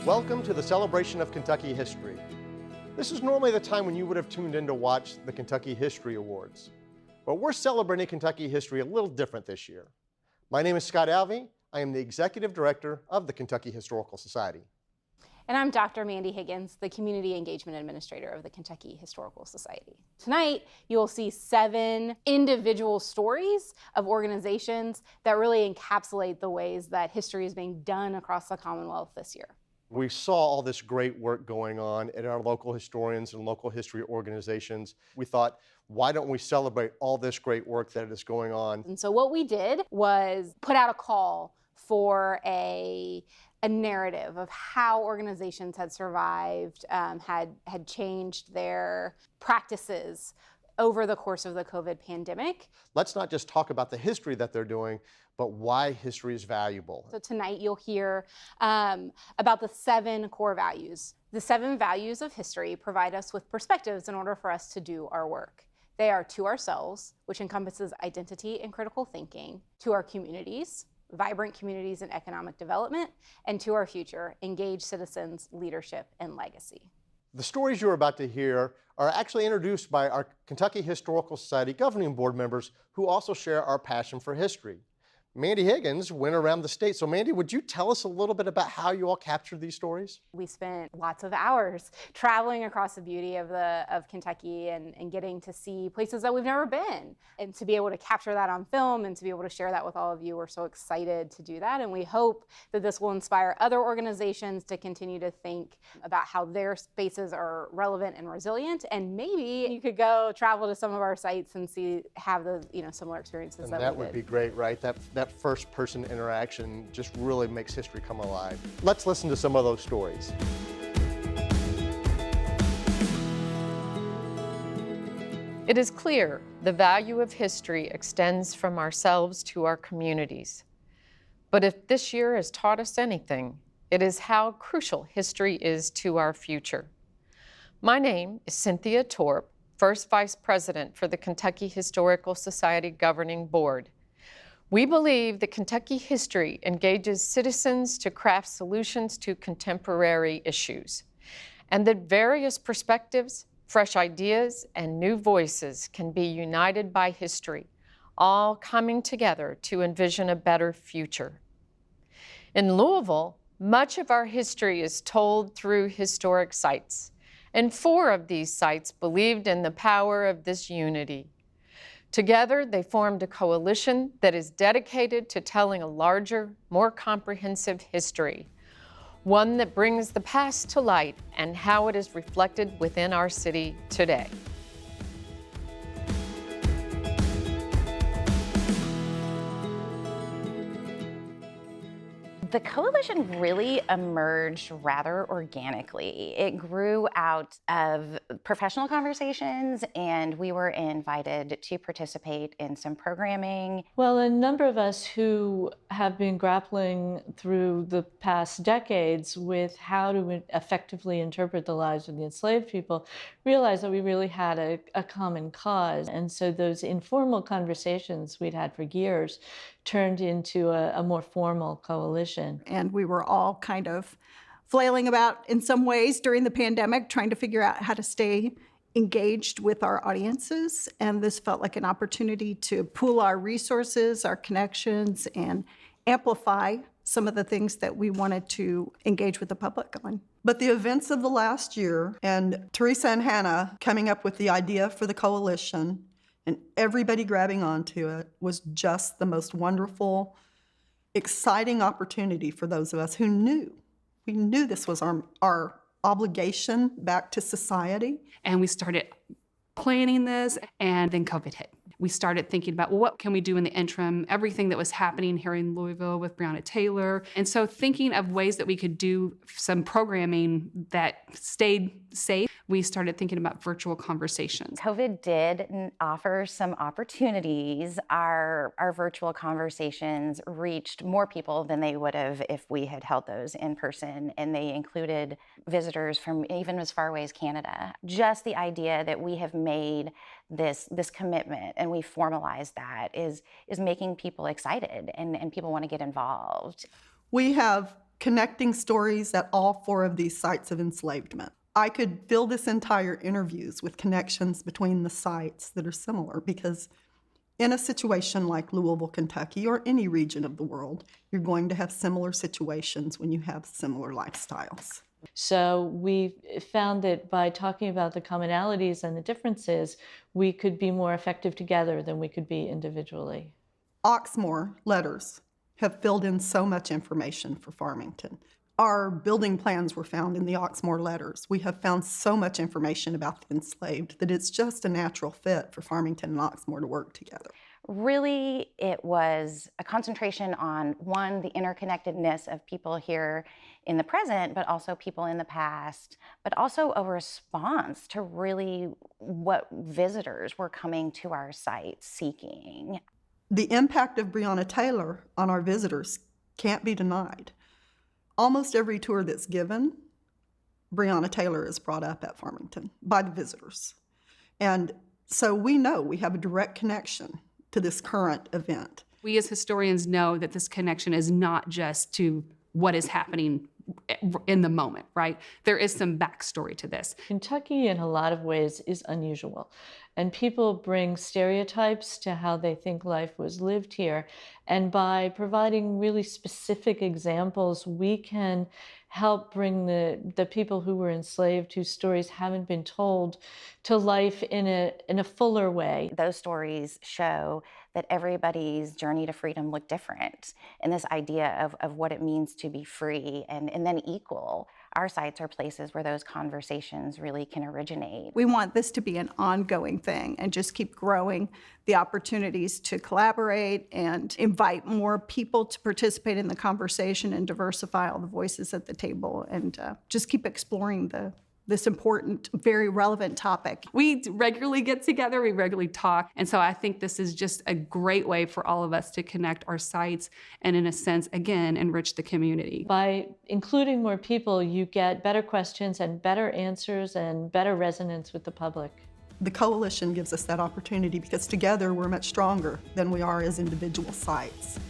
Welcome to the celebration of Kentucky history. This is normally the time when you would have tuned in to watch the Kentucky History Awards. But we're celebrating Kentucky history a little different this year. My name is Scott Alvey. I am the Executive Director of the Kentucky Historical Society. And I'm Dr. Mandy Higgins, the Community Engagement Administrator of the Kentucky Historical Society. Tonight, you'll see 7 individual stories of organizations that really encapsulate the ways that history is being done across the Commonwealth this year. We saw all this great work going on at our local historians and local history organizations. We thought, why don't we celebrate all this great work that is going on? And so what we did was put out a call for a narrative of how organizations had survived, had changed their practices over the course of the COVID pandemic. Let's not just talk about the history that they're doing, but why history is valuable. So tonight you'll hear about the 7 core values. The 7 values of history provide us with perspectives in order for us to do our work. They are to ourselves, which encompasses identity and critical thinking, to our communities, vibrant communities and economic development, and to our future, engaged citizens, leadership, and legacy. The stories you're about to hear are actually introduced by our Kentucky Historical Society governing board members who also share our passion for history. Mandy Higgins went around the state. So Mandy, would you tell us a little bit about how you all captured these stories? We spent lots of hours traveling across the beauty of Kentucky and getting to see places that we've never been. And to be able to capture that on film and to be able to share that with all of you, we're so excited to do that. And we hope that this will inspire other organizations to continue to think about how their spaces are relevant and resilient. And maybe you could go travel to some of our sites and have the similar experiences that would be great, right? That first person interaction just really makes history come alive. Let's listen to some of those stories. It is clear the value of history extends from ourselves to our communities. But if this year has taught us anything, it is how crucial history is to our future. My name is Cynthia Torp, First Vice President for the Kentucky Historical Society Governing Board. We believe that Kentucky history engages citizens to craft solutions to contemporary issues, and that various perspectives, fresh ideas, and new voices can be united by history, all coming together to envision a better future. In Louisville, much of our history is told through historic sites, and 4 of these sites believed in the power of this unity. Together, they formed a coalition that is dedicated to telling a larger, more comprehensive history, one that brings the past to light and how it is reflected within our city today. The coalition really emerged rather organically. It grew out of professional conversations, and we were invited to participate in some programming. Well, a number of us who have been grappling through the past decades with how to effectively interpret the lives of the enslaved people realized that we really had a common cause. And so those informal conversations we'd had for years turned into a more formal coalition. And we were all kind of flailing about in some ways during the pandemic, trying to figure out how to stay engaged with our audiences. And this felt like an opportunity to pool our resources, our connections, and amplify some of the things that we wanted to engage with the public on. But the events of the last year and Teresa and Hannah coming up with the idea for the coalition and everybody grabbing onto it was just the most wonderful, exciting opportunity for those of us who knew. We knew this was our obligation back to society. And we started planning this, and then COVID hit. We started thinking about, well, what can we do in the interim? Everything that was happening here in Louisville with Breonna Taylor. And so thinking of ways that we could do some programming that stayed safe, we started thinking about virtual conversations. COVID did offer some opportunities. Our virtual conversations reached more people than they would have if we had held those in person, and they included visitors from even as far away as Canada. Just the idea that we have made this commitment and we formalize that is making people excited, and people want to get involved. We have connecting stories at all 4 of these sites of enslavement. I could fill this entire interviews with connections between the sites that are similar, because in a situation like Louisville, Kentucky, or any region of the world, you're going to have similar situations when you have similar lifestyles. So we found that by talking about the commonalities and the differences, we could be more effective together than we could be individually. Oxmoor letters have filled in so much information for Farmington. Our building plans were found in the Oxmoor letters. We have found so much information about the enslaved that it's just a natural fit for Farmington and Oxmoor to work together. Really, it was a concentration on, one, the interconnectedness of people here in the present, but also people in the past, but also a response to really what visitors were coming to our site seeking. The impact of Breonna Taylor on our visitors can't be denied. Almost every tour that's given, Breonna Taylor is brought up at Farmington by the visitors. And so we know we have a direct connection to this current event. We as historians know that this connection is not just to what is happening in the moment, right? There is some backstory to this. Kentucky, in a lot of ways, is unusual. And people bring stereotypes to how they think life was lived here. And by providing really specific examples, we can help bring the people who were enslaved, whose stories haven't been told, to life in a fuller way. Those stories show that everybody's journey to freedom looked different. And this idea of what it means to be free and then equal. Our sites are places where those conversations really can originate. We want this to be an ongoing thing and just keep growing the opportunities to collaborate and invite more people to participate in the conversation and diversify all the voices at the table, and just keep exploring this important, very relevant topic. We regularly get together, we regularly talk, and so I think this is just a great way for all of us to connect our sites and, in a sense, again, enrich the community. By including more people, you get better questions and better answers and better resonance with the public. The coalition gives us that opportunity because together we're much stronger than we are as individual sites.